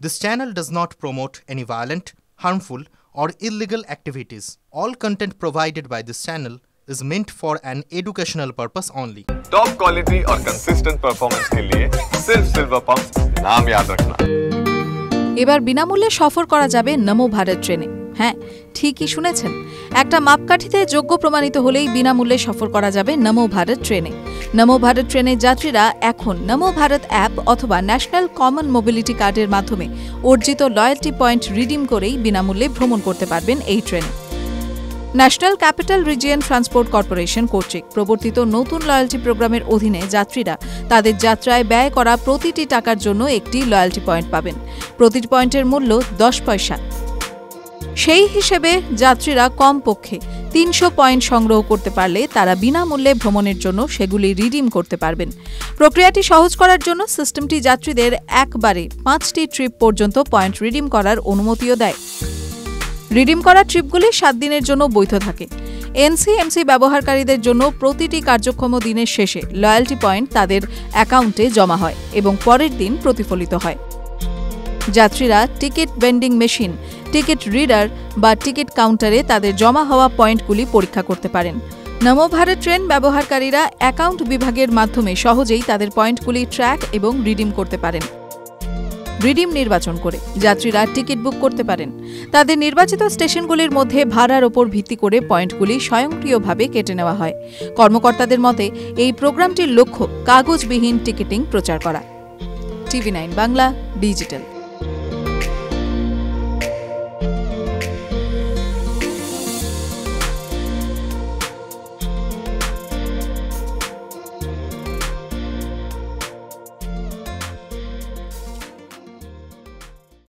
This channel does not promote any violent, harmful, or illegal activities. All content provided by this channel is meant for an educational purpose only. Top quality और consistent performance के लिए सिर्फ silver pumps नाम याद रखना। এবার বিনামূল্যে সফর করা যাবে নমো ভারত ট্রেনে। হ্যাঁ, ঠিকই শুনেছেন, একটা মাপকাঠিতে যোগ্য প্রমাণিত হলেই বিনামূল্যে সফর করা যাবে নমো ভারত ট্রেনে। নমো ভারত ট্রেনের যাত্রীরা এখন নমো ভারত অ্যাপ অথবা ন্যাশনাল কমন মোবিলিটি কার্ডের মাধ্যমে অর্জিত লয়্যালটি পয়েন্ট রিডিম করেই বিনামূল্যে ভ্রমণ করতে পারবেন এই ট্রেনে। National capital region transport corporation কর্তৃক প্রবর্তিত নতুন লয়্যালটি প্রোগ্রামের অধীনে যাত্রীরা তাদের যাত্রায় ব্যয় করা প্রতিটি টাকার জন্য একটি লয়্যালটি পয়েন্ট পাবেন। প্রতিটি পয়েন্টের মূল্য 10 পয়সা। সেই হিসেবে যাত্রীরা কমপক্ষে 300 পয়েন্ট সংগ্রহ করতে পারলে তারা বিনামূল্যে ভ্রমণের জন্য সেগুলি রিডিম করতে পারবেন। প্রক্রিয়াটি সহজ করার জন্য সিস্টেমটি যাত্রীদের একবারে 5টি ট্রিপ পর্যন্ত পয়েন্ট রিডিম করার অনুমতিও দেয়। রিডিম করা ট্রিপগুলি 7 দিনের জন্য বৈধ থাকে। এনসিএমসি ব্যবহারকারীদের জন্য প্রতিটি কার্যক্ষম দিনের শেষে লয়্যালটি পয়েন্ট তাদের অ্যাকাউন্টে জমা হয় এবং পরের দিন প্রতিফলিত হয়। যাত্রীরা ticket vending machine, ticket reader বা টিকিট কাউন্টারে তাদের জমা হওয়া পয়েন্টগুলি পরীক্ষা করতে পারেন। নমো ভারত ট্রেন ব্যবহারকারীরা অ্যাকাউন্ট বিভাগের মাধ্যমে সহজেই তাদের পয়েন্টগুলি ট্র্যাক এবং রিডিম করতে পারেন। রিডিম নির্বাচন করে যাত্রীরা টিকিট বুক করতে পারেন। তাদের নির্বাচিত স্টেশনগুলির মধ্যে ভাড়ার ওপর ভিত্তি করে পয়েন্টগুলি স্বয়ংক্রিয়ভাবে কেটে নেওয়া হয়। কর্মকর্তাদের মতে এই প্রোগ্রামটির লক্ষ্য কাগজবিহীন টিকিটিং প্রচার করা। টিভি9 বাংলা ডিজিটাল।